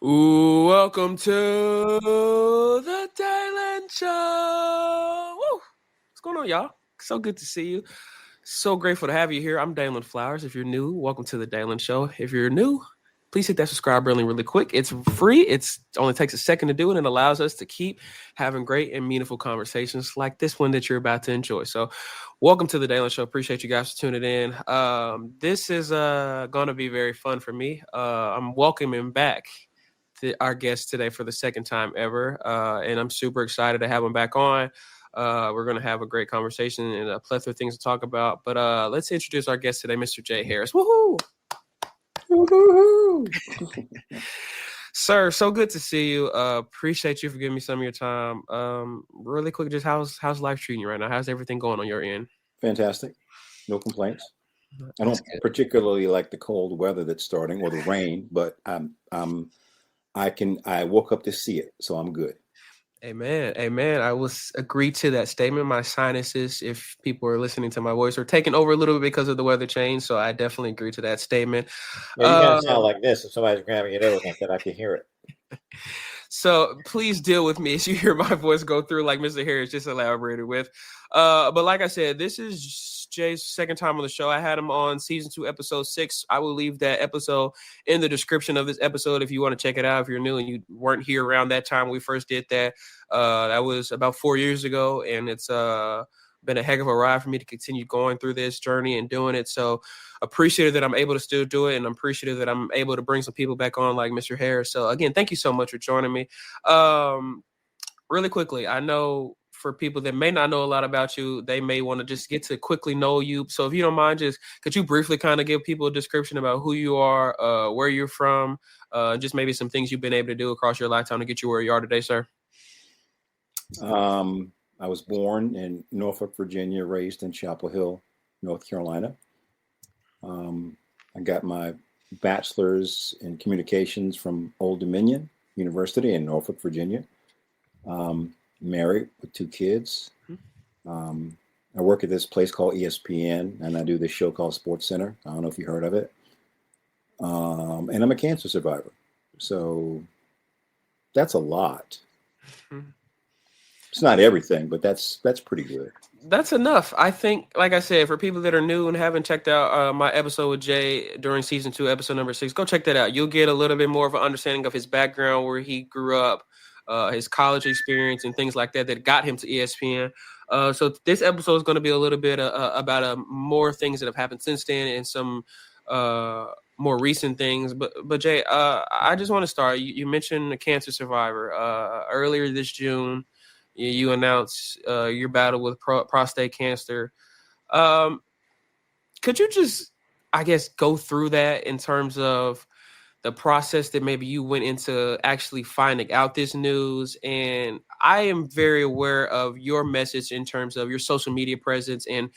Ooh, welcome to the Dalen Show. Woo! What's going on, y'all? So good to see you. So grateful to have you here. I'm Dalen Flowers. If you're new, welcome to the Dalen Show. If you're new, please hit that subscribe button really quick. It's free. It only takes a second to do it and allows us to keep having great and meaningful conversations like this one that you're about to enjoy. So welcome to the Dalen Show. Appreciate you guys for tuning in. This is going to be very fun for me. I'm welcoming back our guest today for the second time ever. And I'm super excited to have him back on. We're going to have a great conversation and a plethora of things to talk about. But let's introduce our guest today, Mr. Jay Harris. Woohoo! Woohoo! Sir, so good to see you. Appreciate you for giving me some of your time. Really quick, just how's life treating you right now? How's everything going on your end? Fantastic. No complaints. I don't particularly like the cold weather that's starting or the rain, but I woke up to see it, so I'm good. Amen. Amen. I will agree to that statement. My sinuses, if people are listening to my voice, are taking over a little bit because of the weather change. So I definitely agree to that statement. Yeah, you kind of sound like this. If somebody's grabbing your nose like that, I can hear it. So please deal with me as you hear my voice go through like Mr. Harris just elaborated with. But like I said, this is Jay's second time on the show. I had him on season 2, episode 6. I will leave that episode in the description of this episode if you want to check it out. If you're new and you weren't here around that time we first did that, that was about 4 years ago, and it's been a heck of a ride for me to continue going through this journey and doing it. So appreciative that I'm able to still do it, and I'm appreciative that I'm able to bring some people back on like Mr. Harris. So again, thank you so much for joining me. Really quickly, I know for people that may not know a lot about you, they may want to just get to quickly know you. So if you don't mind, just could you briefly kind of give people a description about who you are, where you're from, just maybe some things you've been able to do across your lifetime to get you where you are today, sir? I was born in Norfolk, Virginia, raised in Chapel Hill, North Carolina. I got my bachelor's in communications from Old Dominion University in Norfolk, Virginia. Married with 2 kids. I work at this place called ESPN, and I do this show called SportsCenter. I don't know if you heard of it. And I'm a cancer survivor. So that's a lot. It's not everything, but that's pretty good. That's enough. I think, like I said, for people that are new and haven't checked out my episode with Jay during season 2, episode number 6, go check that out. You'll get a little bit more of an understanding of his background, where he grew up, his college experience and things like that got him to ESPN. So this episode is going to be a little bit about more things that have happened since then and some more recent things. But Jay, I just want to start. You mentioned a cancer survivor. Earlier this June, you announced your battle with prostate cancer. Could you just, I guess, go through that in terms of the process that maybe you went into actually finding out this news? And I am very aware of your message in terms of your social media presence and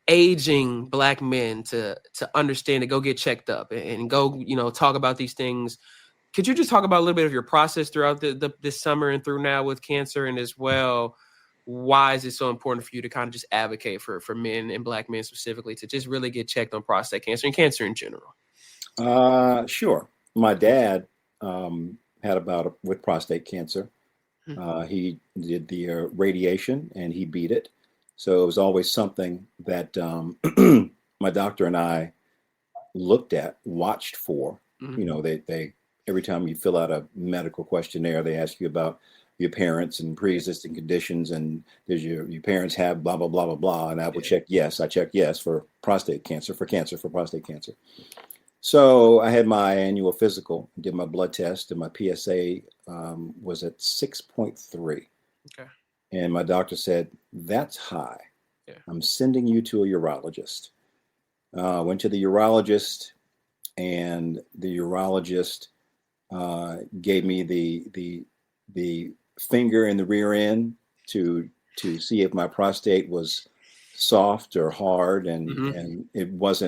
aging Black men to understand to go get checked up and go, talk about these things. Could you just talk about a little bit of your process throughout this summer and through now with cancer, and as well, why is it so important for you to kind of just advocate for men and Black men specifically to just really get checked on prostate cancer and cancer in general? Sure. My dad had a bout with prostate cancer. He did the radiation and he beat it. So it was always something that my doctor and I looked at, watched for. They every time you fill out a medical questionnaire, they ask you about your parents and pre-existing conditions, and does your parents have blah, blah, blah, blah, blah. And I would check yes. I checked yes for prostate cancer, for prostate cancer. So I had my annual physical, did my blood test, and my PSA was at 6.3. Okay. And my doctor said, that's high. Yeah. I'm sending you to a urologist. Went to the urologist, and the urologist gave me the finger in the rear end to see if my prostate was soft or hard, and it was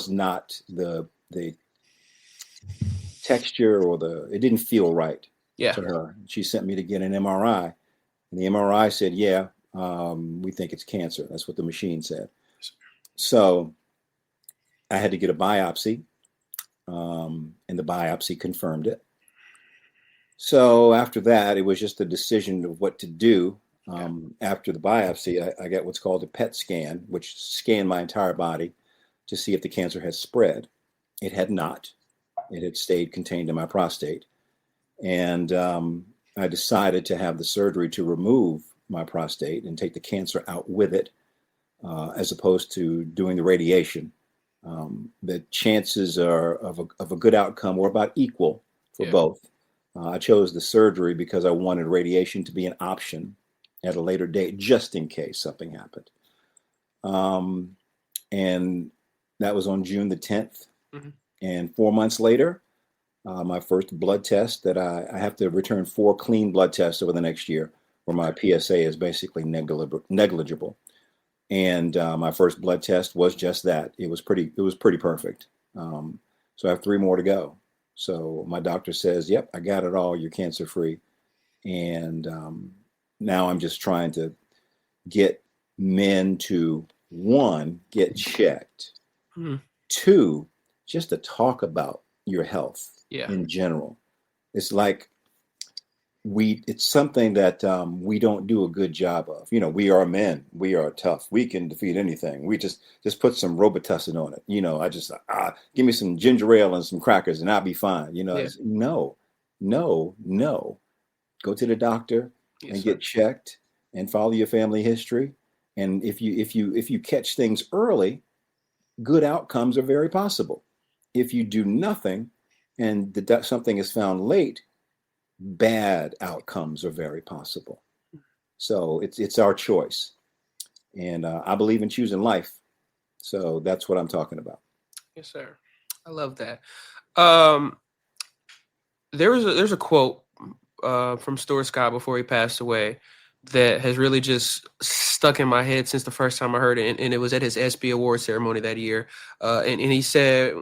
not the texture or it didn't feel right to her. She sent me to get an MRI, and the MRI said, we think it's cancer. That's what the machine said. So I had to get a biopsy. and the biopsy confirmed it. So after that, it was just a decision of what to do. After the biopsy, I got what's called a PET scan, which scanned my entire body to see if the cancer had spread. It had not. It had stayed contained in my prostate. And I decided to have the surgery to remove my prostate and take the cancer out with it, as opposed to doing the radiation. The chances of a good outcome were about equal for both. I chose the surgery because I wanted radiation to be an option at a later date, just in case something happened. And that was on June the 10th. Mm-hmm. And 4 months later, my first blood test that I have to return 4 clean blood tests over the next year, where my PSA is basically negligible. And my first blood test was just that. It was pretty perfect. So I have 3 more to go. So my doctor says, yep, I got it all. You're cancer free. And now I'm just trying to get men to, 1, get checked. Mm-hmm. 2, just to talk about your health in general. It's like it's something that we don't do a good job of. You know, we are men. We are tough. We can defeat anything. We just put some Robitussin on it. You know, I just give me some ginger ale and some crackers and I'll be fine. You know, no. Go to the doctor and get checked and follow your family history. And if you catch things early, good outcomes are very possible. If you do nothing and something is found late, bad outcomes are very possible. So it's our choice. And I believe in choosing life. So that's what I'm talking about. Yes, sir. I love that. There's a quote from Stuart Scott before he passed away that has really just stuck in my head since the first time I heard it. And it was at his ESPY award ceremony that year. And he said,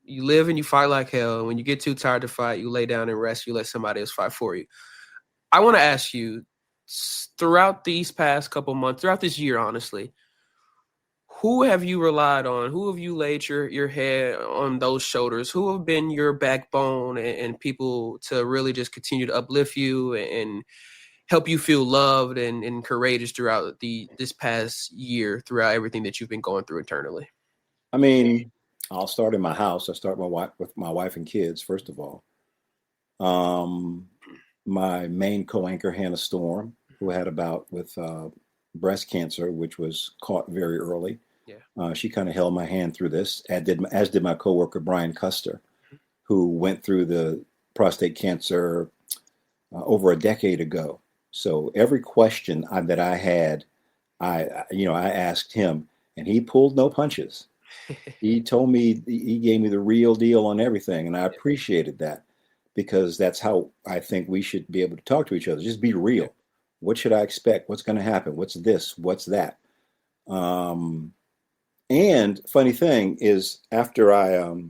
you live and you fight like hell. And when you get too tired to fight, you lay down and rest. You let somebody else fight for you. I want to ask you, throughout these past couple months, throughout this year, honestly, who have you relied on? Who have you laid your head on those shoulders? Who have been your backbone and people to really just continue to uplift you and help you feel loved and courageous throughout this past year, throughout everything that you've been going through internally? I mean, I'll start in my house. I start with my wife and kids, first of all. My main co-anchor, Hannah Storm, who had a bout with breast cancer, which was caught very early. Yeah. She kind of held my hand through this, as did my coworker, Brian Custer, who went through the prostate cancer over a decade ago. So every question that I had, I asked him, and he pulled no punches. He told me, he gave me the real deal on everything. And I appreciated that, because that's how I think we should be able to talk to each other. Just be real. What should I expect? What's going to happen? What's this? What's that? And funny thing is, after I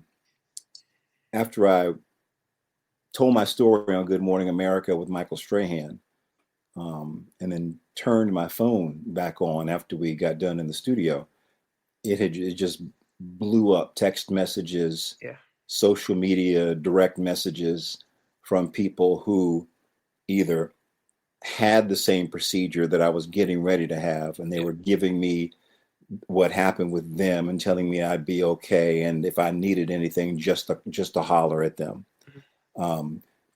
told my story on Good Morning America with Michael Strahan, and then turned my phone back on after we got done in the studio, it just blew up. Text messages, social media, direct messages from people who either had the same procedure that I was getting ready to have, and they were giving me what happened with them and telling me I'd be okay, and if I needed anything, just to holler at them.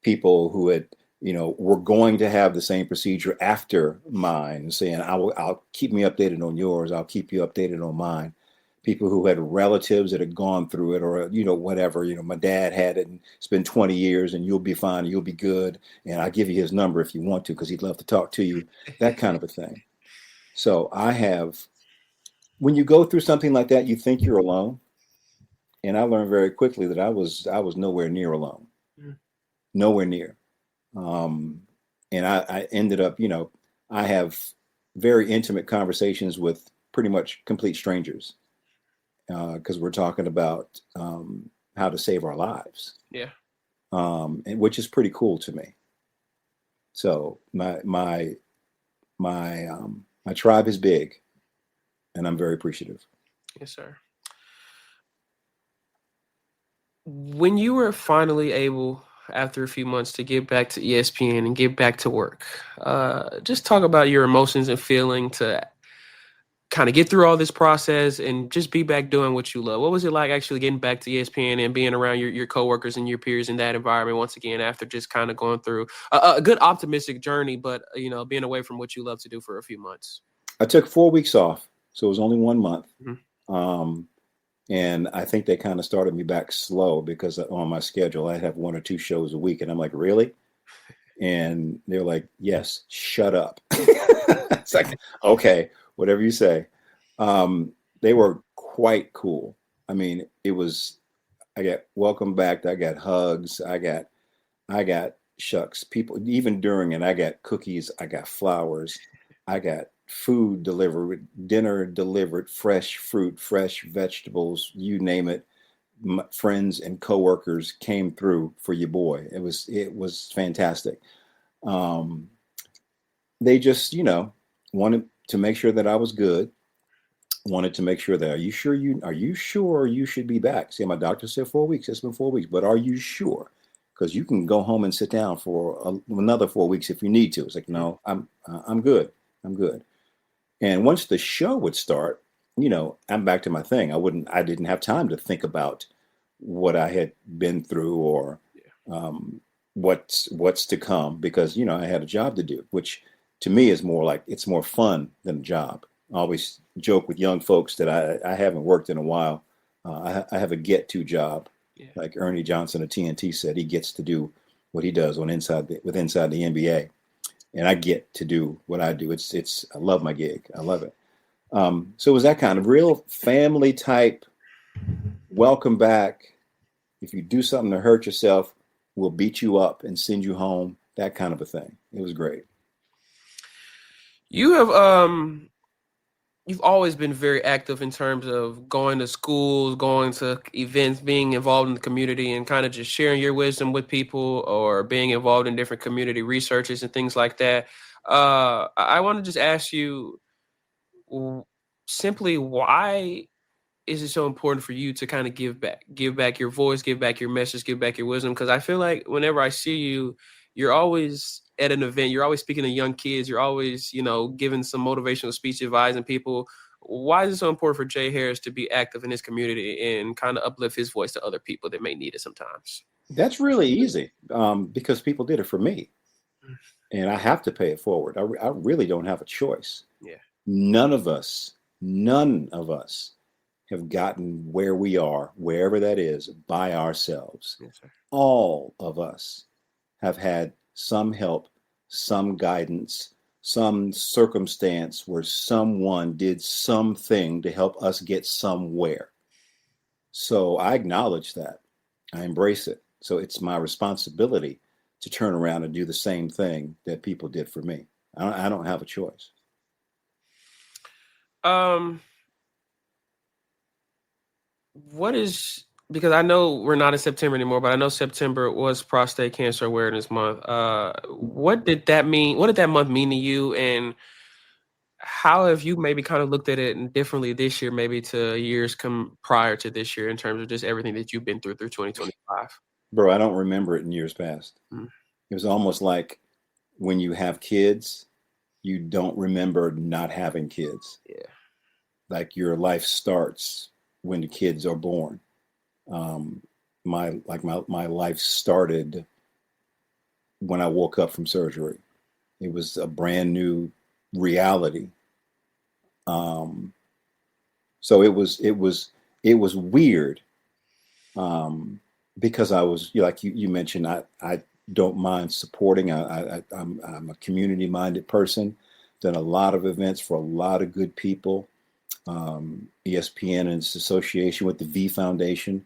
People who had, were going to have the same procedure after mine, saying, I'll keep me updated on yours. I'll keep you updated on mine. People who had relatives that had gone through it, or, whatever, my dad had it and it's been 20 years and you'll be fine. You'll be good. And I'll give you his number if you want to, because he'd love to talk to you, that kind of a thing. So when you go through something like that, you think you're alone. And I learned very quickly that I was nowhere near alone, nowhere near. And I ended up, I have very intimate conversations with pretty much complete strangers, because we're talking about how to save our lives. Yeah. And which is pretty cool to me. So my tribe is big, and I'm very appreciative. Yes, sir. When you were finally able, after a few months, to get back to ESPN and get back to work, just talk about your emotions and feeling to kind of get through all this process and just be back doing what you love. What was it like actually getting back to ESPN and being around your coworkers and your peers in that environment once again after just kind of going through a good optimistic journey, but being away from what you love to do for a few months? I took 4 weeks off, so it was only 1 month. Mm-hmm. And I think they kind of started me back slow because on my schedule, I have 1 or 2 shows a week. And I'm like, really? And they're like, yes, shut up. It's like, okay, whatever you say. They were quite cool. I mean, I got welcome back. I got hugs. I got shucks. People, even during it, I got cookies. I got flowers. I got food delivered, dinner delivered, fresh fruit, fresh vegetables, you name it. My friends and coworkers came through for your boy. It was fantastic. They just, wanted to make sure that I was good. Wanted to make sure that, are you sure you should be back? See, my doctor said 4 weeks. It's been 4 weeks, but are you sure? Because you can go home and sit down for another 4 weeks if you need to. It's like, no, I'm good. I'm good. And once the show would start, I'm back to my thing. I didn't have time to think about what I had been through or what's to come because, I had a job to do, which to me is more like it's more fun than a job. I always joke with young folks that I haven't worked in a while. I have a get-to job. Yeah. Like Ernie Johnson of TNT said, he gets to do what he does inside the NBA. And I get to do what I do. I love my gig. I love it. So it was that kind of real family type, welcome back. If you do something to hurt yourself, we'll beat you up and send you home. That kind of a thing. It was great. You have you've always been very active in terms of going to schools, going to events, being involved in the community, and kind of just sharing your wisdom with people or being involved in different community researches and things like that. I want to just ask you simply, why is it so important for you to kind of give back your voice, give back your message, give back your wisdom? Because I feel like whenever I see you, you're always at an event, you're always speaking to young kids, you're always, giving some motivational speech, advising people. Why is it so important for Jay Harris to be active in his community and kind of uplift his voice to other people that may need it sometimes? That's really easy because people did it for me. And I have to pay it forward. I really don't have a choice. Yeah. None of us have gotten where we are, wherever that is, by ourselves. Yes, sir. All of us have had some help, some guidance, some circumstance where someone did something to help us get somewhere. So I acknowledge that. I embrace it. So it's my responsibility to turn around and do the same thing that people did for me. I don't have a choice. Because I know we're not in September anymore, but I know September was Prostate Cancer Awareness Month. What did that mean? What did that month mean to you? And how have you maybe kind of looked at it differently this year, maybe to years prior to this year in terms of just everything that you've been through 2025? Bro, I don't remember it in years past. It was almost like when you have kids, you don't remember not having kids. Yeah. Like your life starts when the kids are born. My life started when I woke up from surgery. It was a brand new reality. So it was weird. Because I was, like you mentioned, I don't mind supporting. I'm a community-minded person. Done a lot of events for a lot of good people. ESPN and its association with the V Foundation,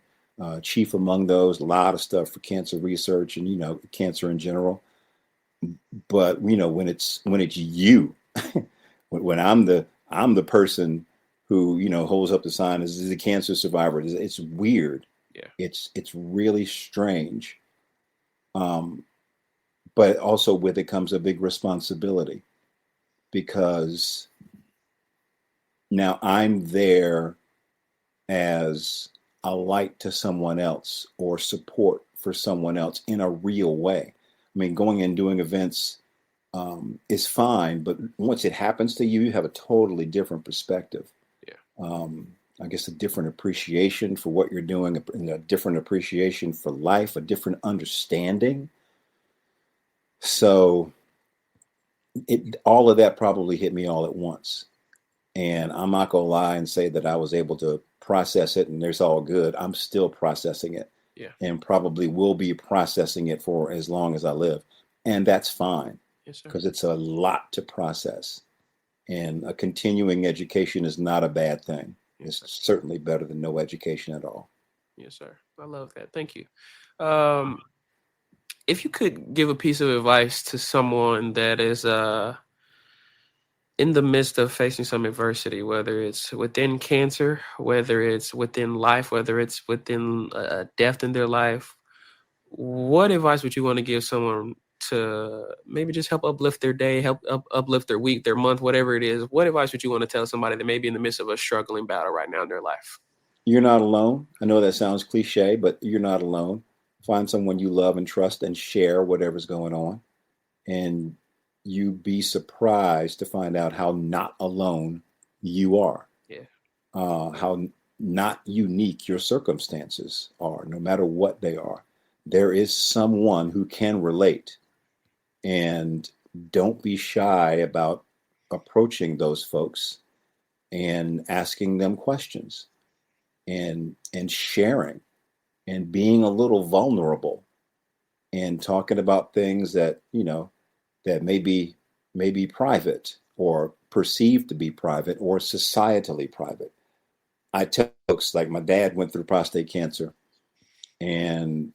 chief among those. A lot of stuff for cancer research and cancer in general. But when it's you, when I'm the person who holds up the sign as a cancer survivor, it's weird. Yeah, it's really strange. But also with it comes a big responsibility because now I'm there as a light to someone else or support for someone else in a real way. I mean, going and doing events is fine, but once it happens to you, you have a totally different perspective. Yeah. I guess a different appreciation for what you're doing, a different appreciation for life, a different understanding. So all of that probably hit me all at once. And I'm not going to lie and say that I was able to process it and it's all good. I'm still processing it. Yeah. And probably will be processing it for as long as I live. And that's fine. Yes, sir. Because it's a lot to process. And a continuing education is not a bad thing. Yes, It's certainly better than no education at all. Yes, sir. I love that. Thank you. If you could give a piece of advice to someone that is in the midst of facing some adversity, whether it's within cancer, whether it's within life, whether it's within death in their life, what advice would you want to give someone to maybe just help uplift their day, help uplift their week, their month, whatever it is? What advice would you want to tell somebody that may be in the midst of a struggling battle right now in their life? You're not alone. I know that sounds cliche, but you're not alone. Find someone you love and trust and share whatever's going on. And you'd be surprised to find out how not alone you are. Yeah. How not unique your circumstances are, no matter what they are. There is someone who can relate. And don't be shy about approaching those folks and asking them questions and sharing and being a little vulnerable and talking about things that, that may be private or perceived to be private or societally private. I tell folks, like, my dad went through prostate cancer, and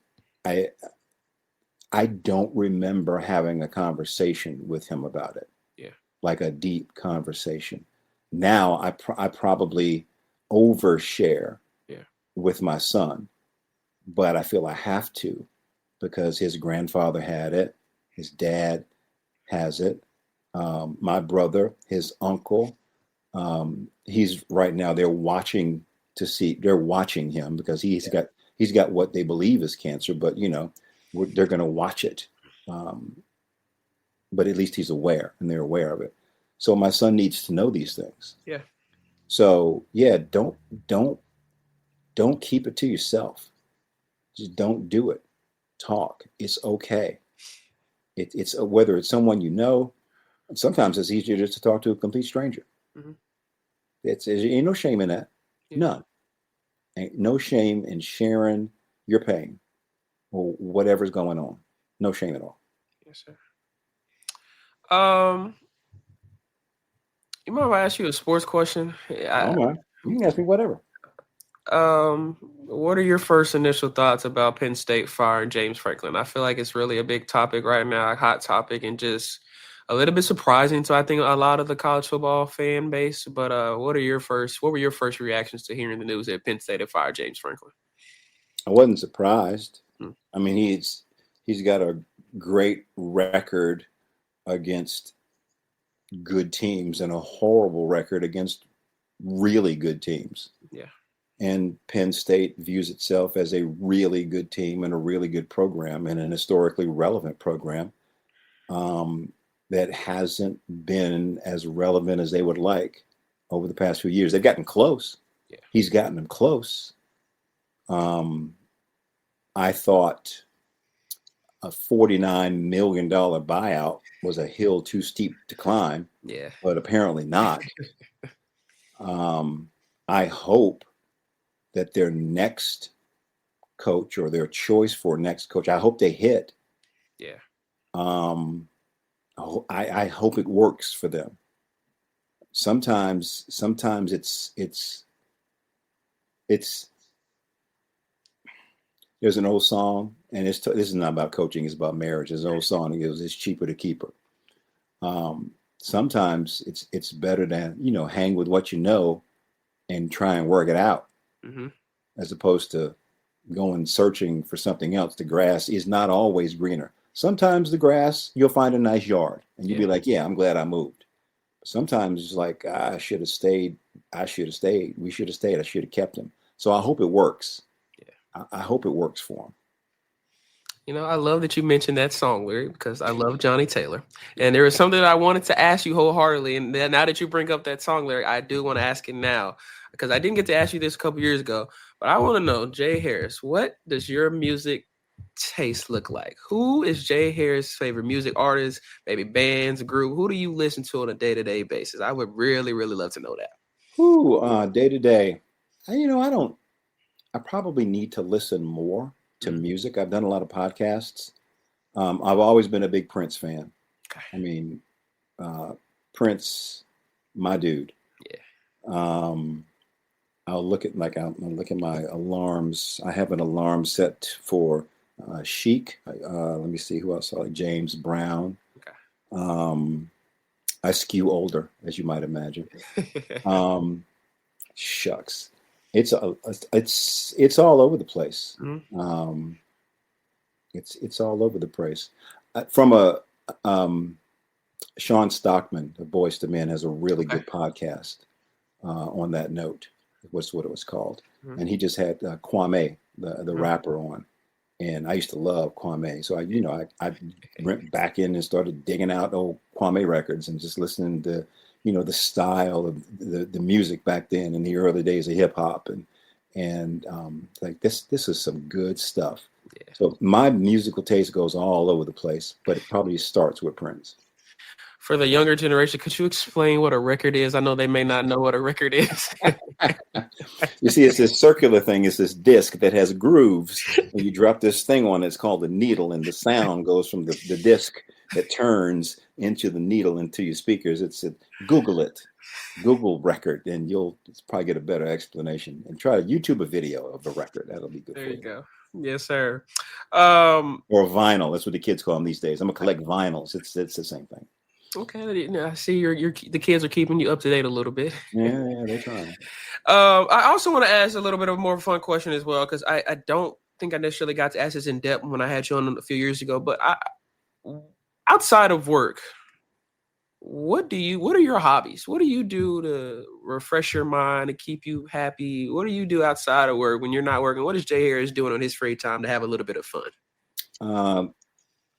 I don't remember having a conversation with him about it. Yeah. Like a deep conversation. Now I probably overshare with my son, but I feel I have to, because his grandfather had it, his dad has it, my brother, his uncle, he's right now, they're watching him because he's got what they believe is cancer, but they're going to watch it. But at least he's aware, and they're aware of it. So my son needs to know these things. Yeah. So don't keep it to yourself. Just don't do it. Talk. It's okay. It's whether it's someone you know. Sometimes it's easier just to talk to a complete stranger. Mm-hmm. Ain't no shame in that. Yeah. None. Ain't no shame in sharing your pain or whatever's going on. No shame at all. Yes, sir. You mind if I ask you a sports question? All right. You can ask me whatever. What are your first initial thoughts about Penn State firing James Franklin? I feel like it's really a big topic right now, a hot topic, and just a little bit surprising to, I think, a lot of the college football fan base. But what were your first reactions to hearing the news that Penn State had fired James Franklin? I wasn't surprised. I mean, he's got a great record against good teams and a horrible record against really good teams. Yeah. And Penn State views itself as a really good team and a really good program and an historically relevant program that hasn't been as relevant as they would like over the past few years. They've gotten close. Yeah. He's gotten them close. I thought a $49 million buyout was a hill too steep to climb. Yeah. But apparently not. I hope that their next coach or their choice for next coach, I hope they hit. Yeah. I hope it works for them. Sometimes it's there's an old song, and this is not about coaching, it's about marriage. There's an old song that goes, "It's cheaper to keep her." Sometimes it's better to hang with what you know and try and work it out, as opposed to going searching for something else. The grass is not always greener. Sometimes the grass, you'll find a nice yard, and you'll be like, "Yeah, I'm glad I moved." Sometimes it's like, I should have stayed. We should have stayed. I should have kept him. So I hope it works. Yeah. I hope it works for him. You know, I love that you mentioned that song lyric because I love Johnny Taylor. And there was something that I wanted to ask you wholeheartedly. And then now that you bring up that song lyric, I do want to ask it now because I didn't get to ask you this a couple years ago. But I want to know, Jay Harris, what does your music taste look like? Who is Jay Harris' favorite music artist, maybe bands, group? Who do you listen to on a day-to-day basis? I would really, really love to know that. Day to day. I probably need to listen more to music. I've done a lot of podcasts. I've always been a big Prince fan. Okay. I mean, Prince, my dude. Yeah. I'll look at my alarms. I have an alarm set for Chic. Let me see who else. I like James Brown. Okay. I skew older, as you might imagine. Shucks, it's all over the place. Mm-hmm. It's all over the place. From a Sean Stockman of Boyz II Men has a really good podcast on that note. Was what it was called, and he just had Kwame, the rapper, on, and I used to love Kwame, so I went back in and started digging out old Kwame records and just listening to the style of the music back then in the early days of hip hop, and like this is some good stuff. Yeah. So my musical taste goes all over the place, but it probably starts with Prince. For the younger generation, could you explain what a record is? I know they may not know what a record is. You see, it's this circular thing. It's this disc that has grooves, and you drop this thing on it. It's called a needle, and the sound goes from the disc that turns into the needle into your speakers. Google it. Google record, and you'll probably get a better explanation. And try to YouTube a video of a record. That'll be good there for you. you. Go. Yes, sir. Or vinyl. That's what the kids call them these days. I'm gonna collect vinyls. It's the same thing. Okay, I see the kids are keeping you up to date a little bit. Yeah, they're trying. I also want to ask a little bit of a more fun question as well, because I don't think I necessarily got to ask this in depth when I had you on a few years ago. But outside of work, what are your hobbies? What do you do to refresh your mind, to keep you happy? What do you do outside of work when you're not working? What is Jay Harris doing on his free time to have a little bit of fun?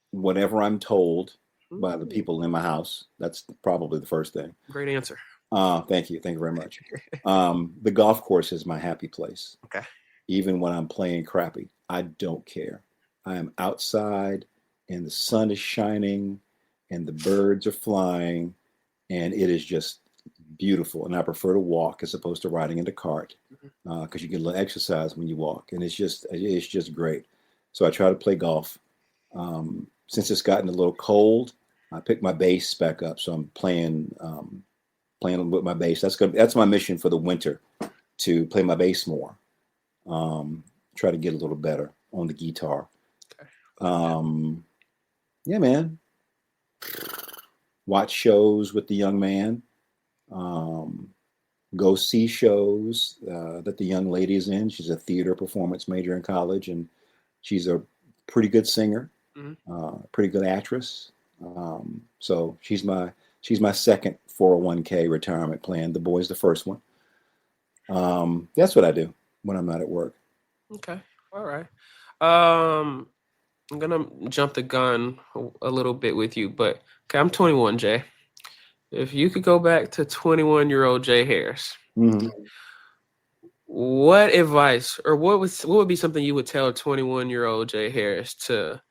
Whatever I'm told by the people in my house. That's probably the first thing. Great answer. Thank you very much. The golf course is my happy place. Okay. Even when I'm playing crappy, I don't care. I am outside and the sun is shining and the birds are flying and it is just beautiful. And I prefer to walk as opposed to riding in the cart because you get a little exercise when you walk, and it's just great. So I try to play golf. Since it's gotten a little cold, I picked my bass back up, so I'm playing with my bass. That's my mission for the winter, to play my bass more. Try to get a little better on the guitar. Okay. Yeah, man. Watch shows with the young man. Go see shows that the young lady is in. She's a theater performance major in college, and she's a pretty good singer, pretty good actress. So she's my second 401k retirement plan. The boy's the first one. That's what I do when I'm not at work. Okay. All right. I'm gonna jump the gun a little bit with you, but okay, I'm 21, Jay. If you could go back to 21-year-old Jay Harris, what advice or what would be something you would tell 21-year-old Jay Harris to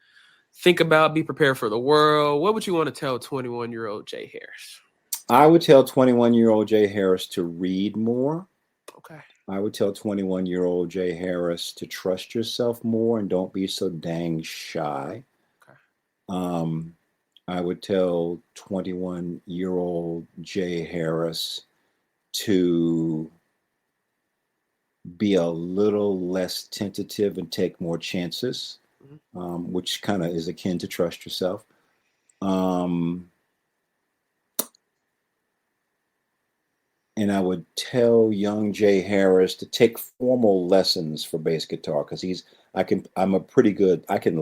think about, be prepared for the world? What would you want to tell 21-year-old Jay Harris? I would tell 21-year-old Jay Harris to read more. Okay. I would tell 21-year-old Jay Harris to trust yourself more and don't be so dang shy. Okay. I would tell 21-year-old Jay Harris to be a little less tentative and take more chances, which kind of is akin to trust yourself. And I would tell young Jay Harris to take formal lessons for bass guitar, because I can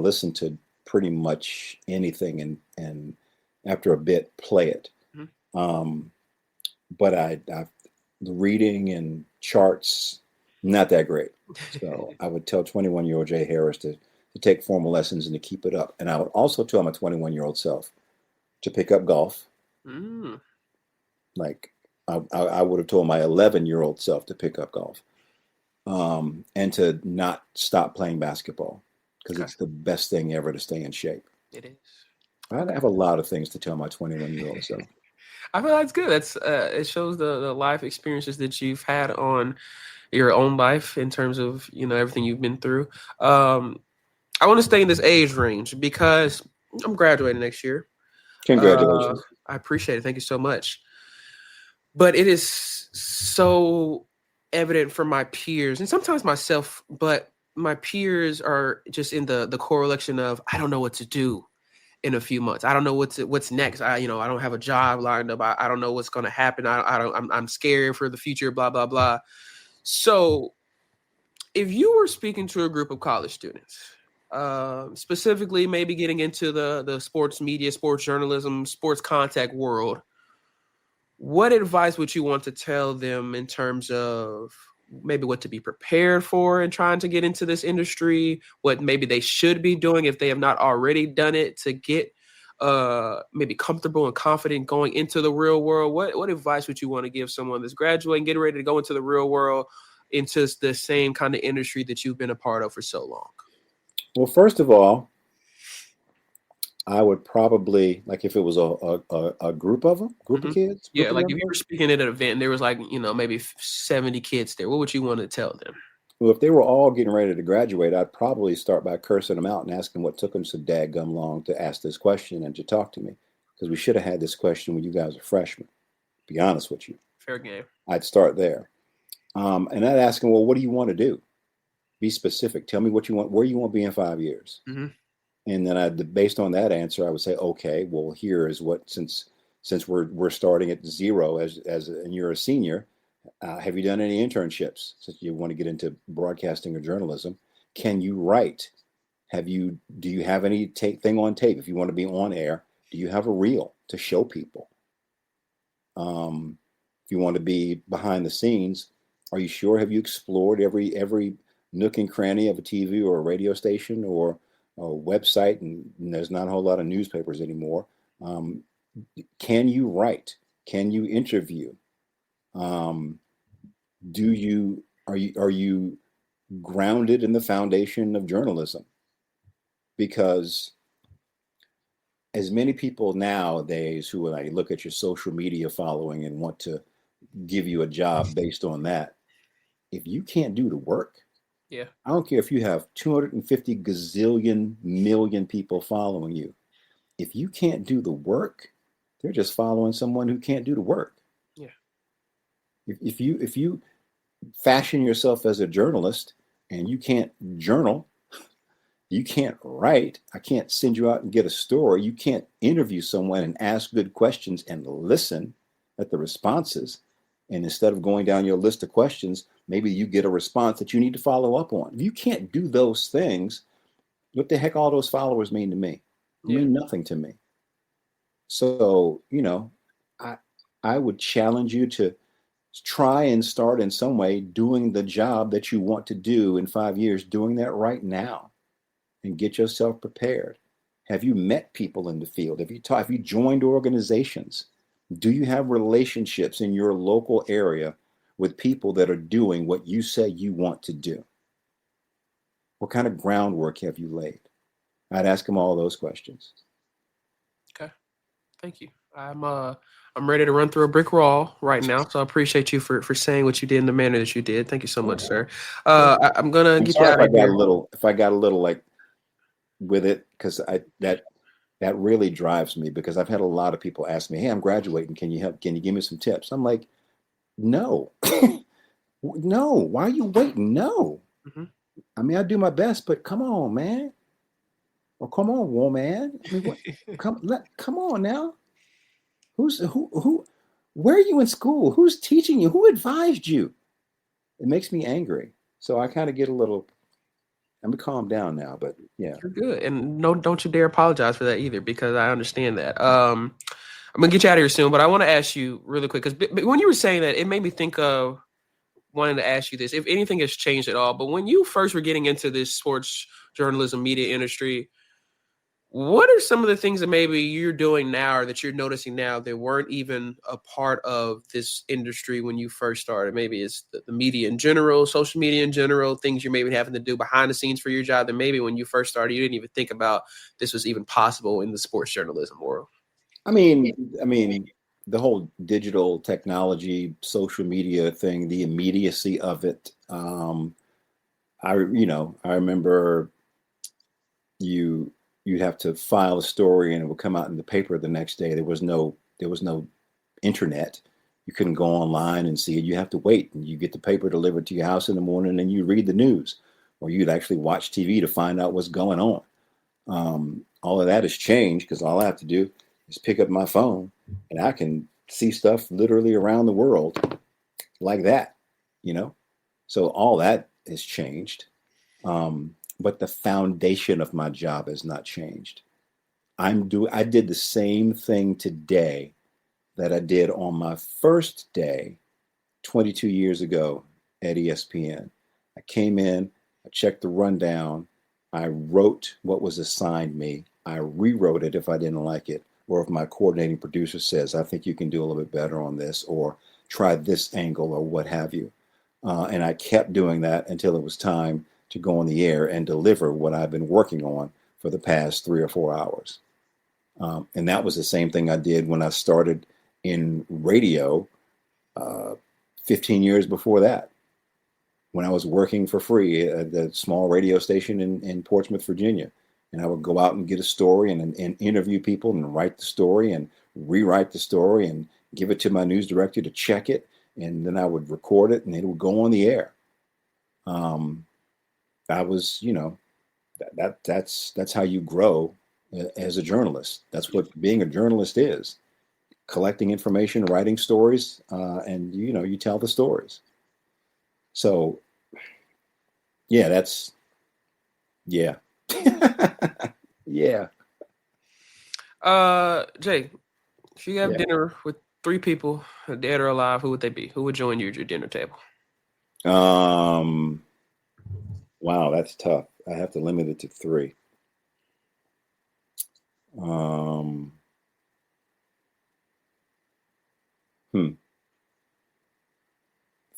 listen to pretty much anything and after a bit play it. But the reading and charts, Not that great. So I would tell 21-year-old Jay Harris to take formal lessons and to keep it up. And I would also tell my 21-year-old self to pick up golf. Mm. Like I would have told my 11-year-old self to pick up golf, and to not stop playing basketball, because it's the best thing ever to stay in shape. It is. I have a lot of things to tell my 21-year-old self. I feel that's good. That's it shows the life experiences that you've had on your own life in terms of, you know, everything you've been through. I want to stay in this age range because I'm graduating next year. Congratulations. I appreciate it. Thank you so much. But it is so evident for my peers and sometimes myself, but my peers are just in the correlation of, I don't know what to do in a few months. I don't know what's next. I don't have a job lined up. I don't know what's going to happen. I'm scared for the future, blah, blah, blah. So if you were speaking to a group of college students, specifically maybe getting into the sports media, sports journalism, sports contact world, what advice would you want to tell them in terms of maybe what to be prepared for in trying to get into this industry, what maybe they should be doing if they have not already done it to get maybe comfortable and confident going into the real world? What advice would you want to give someone that's graduating, getting ready to go into the real world, into the same kind of industry that you've been a part of for so long? Well, first of all, I would probably, like, if it was a group of them, of kids. Yeah, like if you were speaking at an event and there was like, maybe 70 kids there, what would you want to tell them? Well, if they were all getting ready to graduate, I'd probably start by cursing them out and asking what took them so dadgum long to ask this question and to talk to me. Because we should have had this question when you guys are freshmen, to be honest with you. Fair game. I'd start there. And I'd ask them, well, what do you want to do? Be specific. Tell me what you want, where you want to be in 5 years. Mm-hmm. And then based on that answer, I would say, okay, well, here is what, since we're starting at zero and you're a senior, have you done any internships since you want to get into broadcasting or journalism? Can you write? Do you have any thing on tape? If you want to be on air, do you have a reel to show people? If you want to be behind the scenes, are you sure? Have you explored every nook and cranny of a TV or a radio station or a website? And there's not a whole lot of newspapers anymore. Can you write? Can you interview? Are you grounded in the foundation of journalism? Because as many people nowadays who look at your social media following and want to give you a job based on that, if you can't do the work, yeah, I don't care if you have 250 gazillion million people following you. If you can't do the work, they're just following someone who can't do the work. Yeah. If you fashion yourself as a journalist and you can't journal, you can't write, I can't send you out and get a story, you can't interview someone and ask good questions and listen at the responses, and instead of going down your list of questions, maybe you get a response that you need to follow up on. If you can't do those things, what the heck all those followers mean to me? They mean nothing to me. So, I would challenge you to try and start in some way doing the job that you want to do in 5 years, doing that right now, and get yourself prepared. Have you met people in the field? Have you joined organizations? Do you have relationships in your local area with people that are doing what you say you want to do? What kind of groundwork have you laid? I'd ask them all those questions. Okay. Thank you. I'm ready to run through a brick wall right now, so I appreciate you for saying what you did in the manner that you did. Thank you so much, sir. I'm gonna get you out of here. If I got a little like with it, because that really drives me, because I've had a lot of people ask me, hey, I'm graduating. Can you help? Can you give me some tips? I'm like, no, no. Why are you waiting? No. Mm-hmm. I mean, I do my best, but come on, man. Well, come on, woman. I mean, come on now. Who? Where are you in school? Who's teaching you? Who advised you? It makes me angry. So I kind of get a little. I'm gonna calm down now, but yeah. You're good, and no, don't you dare apologize for that either, because I understand that. I'm gonna get you out of here soon, but I want to ask you really quick, because when you were saying that, it made me think of wanted to ask you this, if anything has changed at all, but when you first were getting into this sports journalism media industry, what are some of the things that maybe you're doing now or that you're noticing now that weren't even a part of this industry when you first started? Maybe it's the media in general, social media in general, things you're maybe having to do behind the scenes for your job that maybe when you first started, you didn't even think about this was even possible in the sports journalism world. I mean, the whole digital technology, social media thing, the immediacy of it. I remember you'd have to file a story and it would come out in the paper the next day. There was no internet. You couldn't go online and see it. You have to wait, and you get the paper delivered to your house in the morning, and you read the news, or you'd actually watch TV to find out what's going on. All of that has changed because all I have to do is pick up my phone, and I can see stuff literally around the world like that, So all that has changed. But the foundation of my job has not changed. I did the same thing today that I did on my first day 22 years ago at ESPN. I came in, I checked the rundown, I wrote what was assigned me, I rewrote it if I didn't like it, or if my coordinating producer says, I think you can do a little bit better on this, or try this angle, or what have you. And I kept doing that until it was time to go on the air and deliver what I've been working on for the past 3 or 4 hours. And that was the same thing I did when I started in radio 15 years before that, when I was working for free at the small radio station in Portsmouth, Virginia. And I would go out and get a story and interview people and write the story and rewrite the story and give it to my news director to check it. And then I would record it and it would go on the air. I was, that's how you grow as a journalist. That's what being a journalist is: collecting information, writing stories, and you tell the stories. So, yeah, yeah. Yeah. Jay, if you have dinner with 3 people, dead or alive, who would they be? Who would join you at your dinner table? Wow, that's tough. I have to limit it to 3. If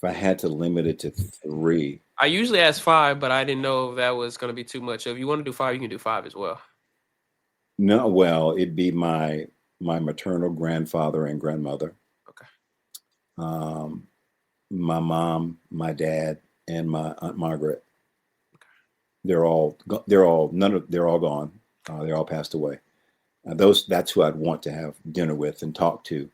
I had to limit it to 3. I usually ask 5, but I didn't know if that was going to be too much. If you want to do 5, you can do 5 as well. No, well, it'd be my maternal grandfather and grandmother. Okay. My mom, my dad, and my Aunt Margaret. Okay. They're all gone. They're all passed away. That's who I'd want to have dinner with and talk to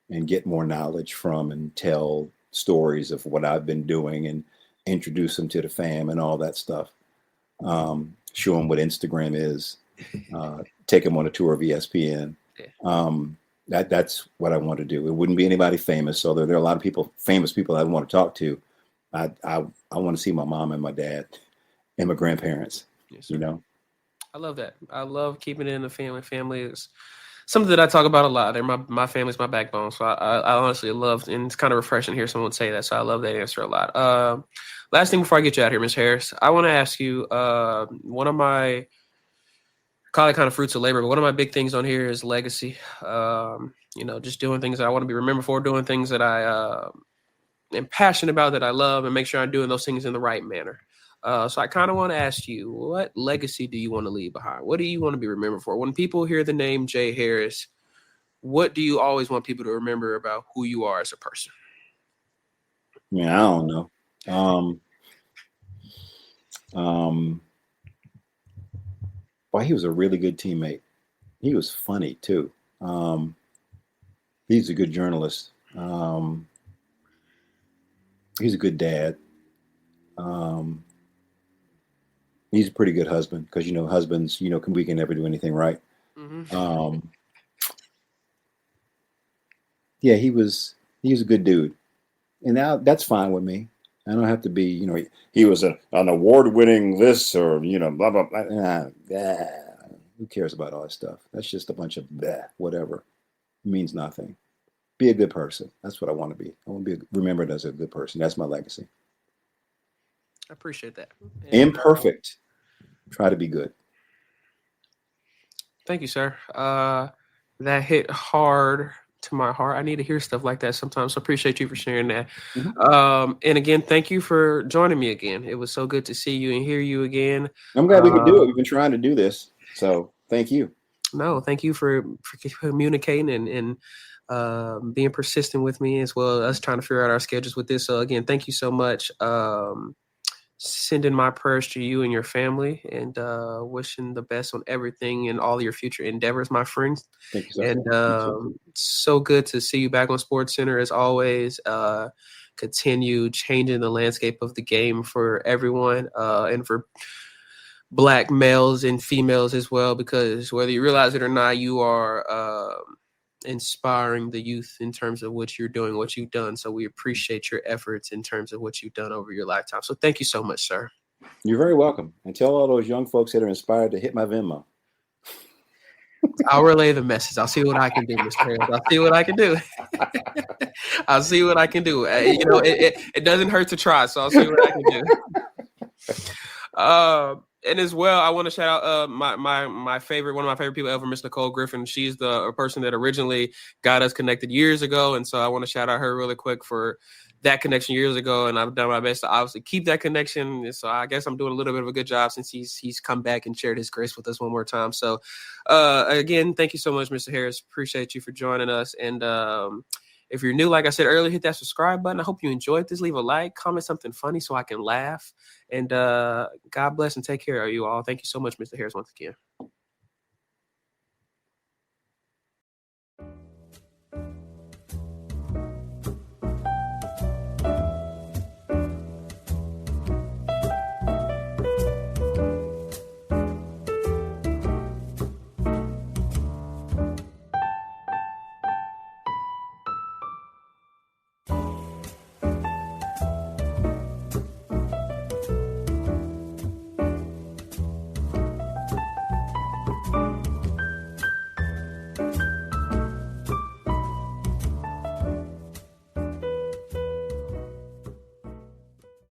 and get more knowledge from and tell stories of what I've been doing and introduce them to the fam and all that stuff. Show them what Instagram is. Take them on a tour of ESPN. That's what I want to do. It wouldn't be anybody famous, although there are a lot of famous people I want to talk to. I want to see my mom and my dad and my grandparents. Yes, I love that. I love keeping it in the family. Family is something that I talk about a lot. They're my family's my backbone. So I honestly love, and it's kind of refreshing to hear someone say that. So I love that answer a lot. Last thing before I get you out here, Ms. Harris, I want to ask you, one of my, call it kind of fruits of labor, but one of my big things on here is legacy. Just doing things that I want to be remembered for, doing things that I am passionate about, that I love, and make sure I'm doing those things in the right manner. So I kind of want to ask you, what legacy do you want to leave behind? What do you want to be remembered for? When people hear the name Jay Harris, what do you always want people to remember about who you are as a person? I mean, I don't know. Well, he was a really good teammate. He was funny too. He's a good journalist. He's a good dad. He's a pretty good husband because husbands, we can never do anything right. Mm-hmm. Yeah, he was a good dude, and now that's fine with me. I don't have to be, he was an award-winning this or blah blah blah. Who cares about all that stuff? That's just a bunch of whatever. It means nothing. be a good person. That's what I want to be. I want to be remembered as a good person. That's my legacy. I appreciate that. And, imperfect. Try to be good. Thank you, sir. That hit hard to my heart. I need to hear stuff like that sometimes. So appreciate you for sharing that. Mm-hmm. And again, thank you for joining me again. It was so good to see you and hear you again. I'm glad we could do it. We've been trying to do this. So thank you. No, thank you for communicating and being persistent with me, as well as us trying to figure out our schedules with this. So again, thank you so much. Sending my prayers to you and your family, and wishing the best on everything and all your future endeavors, my friends. Thank you, sir. And so good to see you back on SportsCenter as always. Continue changing the landscape of the game for everyone, and for Black males and females as well, because whether you realize it or not, you are inspiring the youth in terms of what you're doing, what you've done. So we appreciate your efforts in terms of what you've done over your lifetime. So thank you so much, sir. You're very welcome. And tell all those young folks that are inspired to hit my Venmo. I'll relay the message. I'll see what I can do, Mr. Harris. I'll see what I can do. I'll see what I can do. It doesn't hurt to try, so I'll see what I can do. And as well, I want to shout out one of my favorite people ever, Miss Nicole Griffin. She's the person that originally got us connected years ago, and so I want to shout out her really quick for that connection years ago. And I've done my best to obviously keep that connection. And so I guess I'm doing a little bit of a good job since he's come back and shared his grace with us one more time. So again, thank you so much, Mr. Harris. Appreciate you for joining us. And if you're new, like I said earlier, hit that subscribe button. I hope you enjoyed this. Leave a like, comment something funny so I can laugh. And God bless and take care of you all. Thank you so much, Mr. Harris, once again.